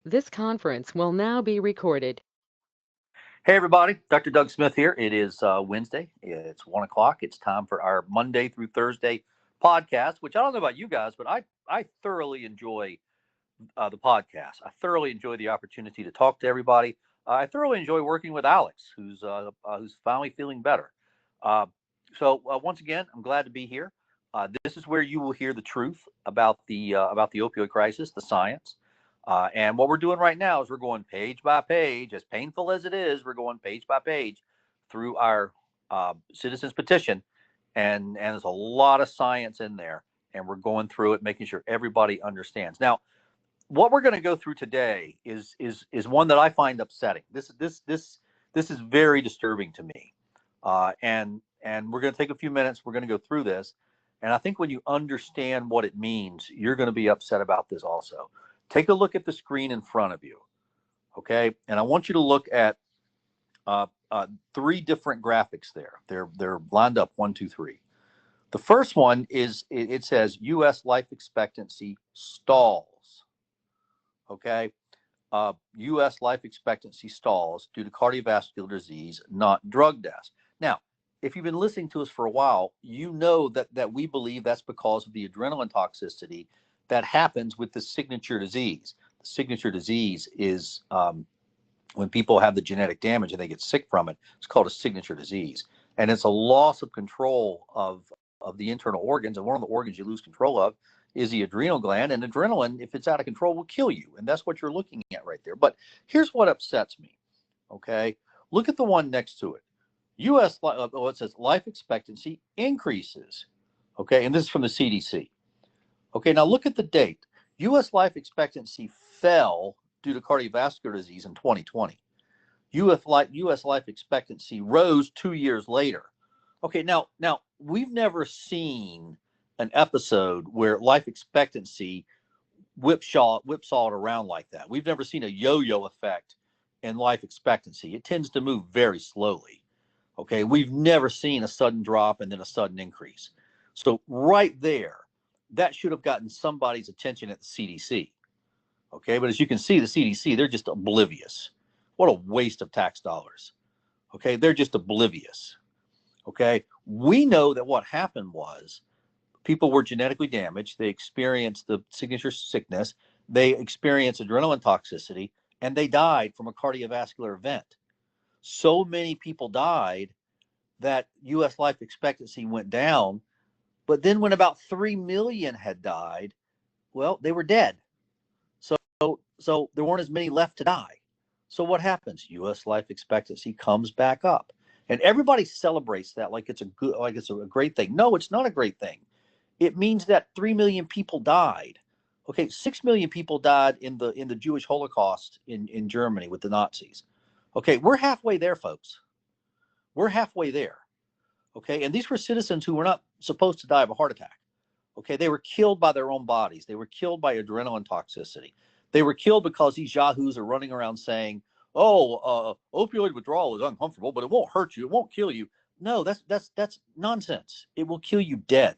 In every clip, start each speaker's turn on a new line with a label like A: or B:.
A: This conference will now be recorded.
B: Hey everybody, Dr. Doug Smith here. It is Wednesday. It's 1 o'clock. It's time for our Monday through Thursday podcast. Which I don't know about you guys, but I thoroughly enjoy the podcast. I thoroughly enjoy the opportunity to talk to everybody. I thoroughly enjoy working with Alex, who's finally feeling better. Uh, so once again, I'm glad to be here. This is where you will hear the truth about the opioid crisis, the science. And what we're doing right now is we're going page by page, as painful as it is. We're going page by page through our citizens petition, and there's a lot of science in there, and we're going through it, making sure everybody understands. Now, what we're going to go through today is one that I find upsetting. This is very disturbing to me, and we're going to take a few minutes. We're going to go through this, and I think when you understand what it means, you're going to be upset about this also. Take a look at the screen in front of you, okay? And I want you to look at three different graphics there. They're lined up 1, 2, 3. The first one is it says U.S. life expectancy stalls. Okay, U.S. life expectancy stalls due to cardiovascular disease, not drug deaths. Now, if you've been listening to us for a while, you know that we believe that's because of the adrenaline toxicity that happens with the signature disease. The signature disease is when people have the genetic damage and they get sick from it. It's called a signature disease, and it's a loss of control of the internal organs. And one of the organs you lose control of is the adrenal gland. And adrenaline, if it's out of control, will kill you. And that's what you're looking at right there. But here's what upsets me. Okay, look at the one next to it. U.S. It says life expectancy increases. Okay, and this is from the CDC. Okay, now look at the date. U.S. life expectancy fell due to cardiovascular disease in 2020. U.S. life expectancy rose 2 years later. Okay, now we've never seen an episode where life expectancy whipsawed around like that. We've never seen a yo-yo effect in life expectancy. It tends to move very slowly. Okay, we've never seen a sudden drop and then a sudden increase. So right there, that should have gotten somebody's attention at the CDC. Okay, but as you can see, the CDC, they're just oblivious. What a waste of tax dollars. Okay, they're just oblivious. Okay, we know that what happened was people were genetically damaged. They experienced the signature sickness. They experienced adrenaline toxicity, and they died from a cardiovascular event. So many people died that U.S. life expectancy went down. But then when about 3 million had died, well, they were dead. So there weren't as many left to die. So what happens? U.S. life expectancy comes back up, and everybody celebrates that like it's a great thing. No, it's not a great thing. It means that 3 million people died. Okay, 6 million people died in the Jewish Holocaust in Germany with the Nazis. Okay, we're halfway there, folks. We're halfway there. Okay, and these were citizens who were not supposed to die of a heart attack. Okay, they were killed by their own bodies. They were killed by adrenaline toxicity. They were killed because these yahoos are running around saying, "Oh, opioid withdrawal is uncomfortable, but it won't hurt you. It won't kill you." No, that's nonsense. It will kill you dead,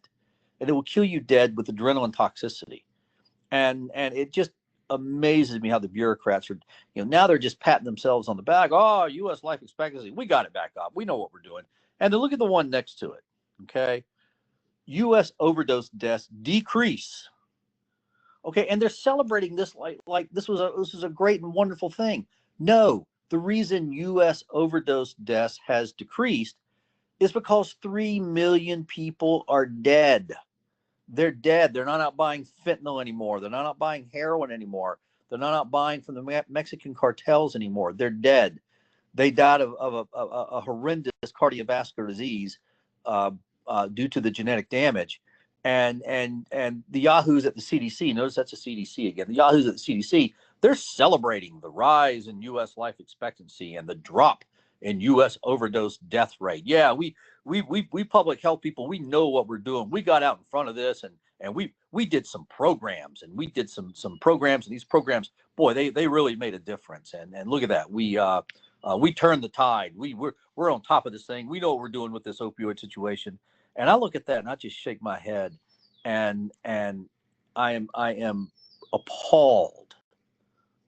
B: and it will kill you dead with adrenaline toxicity. And it just amazes me how the bureaucrats are. Now they're just patting themselves on the back. Oh, U.S. life expectancy, we got it back up. We know what we're doing. And then look at the one next to it. Okay, U.S. overdose deaths decrease. Okay, and they're celebrating this like this was a great and wonderful thing. No, the reason U.S. overdose deaths has decreased is because 3 million people are dead. They're dead. They're not out buying fentanyl anymore. They're not out buying heroin anymore. They're not out buying from the Mexican cartels anymore. They're dead. They died of a horrendous cardiovascular disease due to the genetic damage. And the yahoos at the CDC, notice that's a CDC again, the yahoos at the CDC, they're celebrating the rise in U.S. life expectancy and the drop in U.S. overdose death rate. Yeah, we public health people, we know what we're doing. We got out in front of this, and we did some programs, and we did some programs, and these programs, boy, they really made a difference. And look at that, we turned the tide. We're on top of this thing. We know what we're doing with this opioid situation. And I look at that and I just shake my head, and I am appalled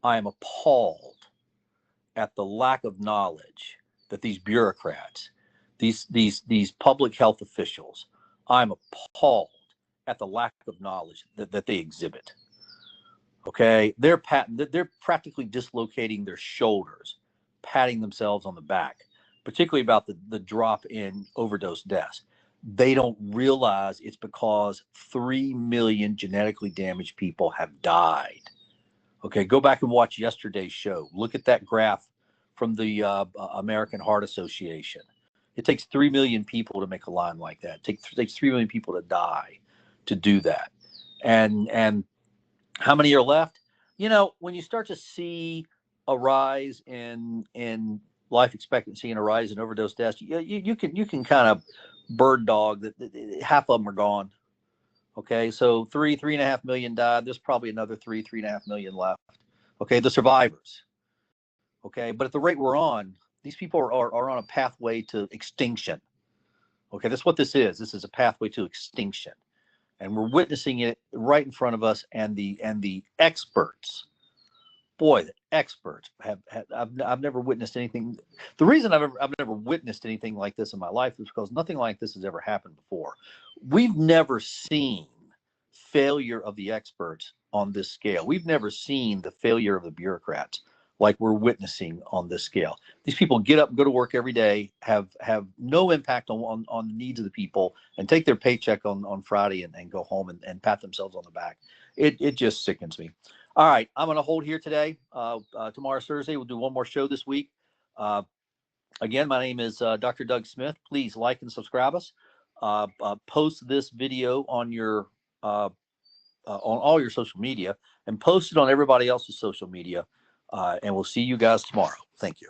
B: I am appalled at the lack of knowledge that these bureaucrats, these public health officials, I'm appalled at the lack of knowledge that they exhibit. Okay, they're practically dislocating their shoulders, patting themselves on the back, particularly about the drop in overdose deaths. They don't realize it's because 3 million genetically damaged people have died. Okay, go back and watch yesterday's show. Look at that graph from the American Heart Association. It takes 3 million people to make a line like that. It takes 3 million people to die to do that. And how many are left? You know, when you start to see a rise in life expectancy and a rise in overdose deaths, you can kind of bird dog that half of them are gone. Okay, so 3.5 million died. There's probably another 3.5 million left. Okay, the survivors. Okay, but at the rate we're on, these people are on a pathway to extinction. Okay, that's what this is. This is a pathway to extinction, and we're witnessing it right in front of us. And the experts, boy, the experts have I've never witnessed anything. The reason I've never witnessed anything like this in my life is because nothing like this has ever happened before. We've never seen failure of the experts on this scale. We've never seen the failure of the bureaucrats like we're witnessing on this scale. These people get up, go to work every day, have no impact on the needs of the people, and take their paycheck on Friday and go home and pat themselves on the back. It just sickens me. All right, I'm going to hold here today. Tomorrow's Thursday. We'll do one more show this week. Again, my name is Dr. Doug Smith. Please like and subscribe us. Post this video on your on all your social media, and post it on everybody else's social media. And we'll see you guys tomorrow. Thank you.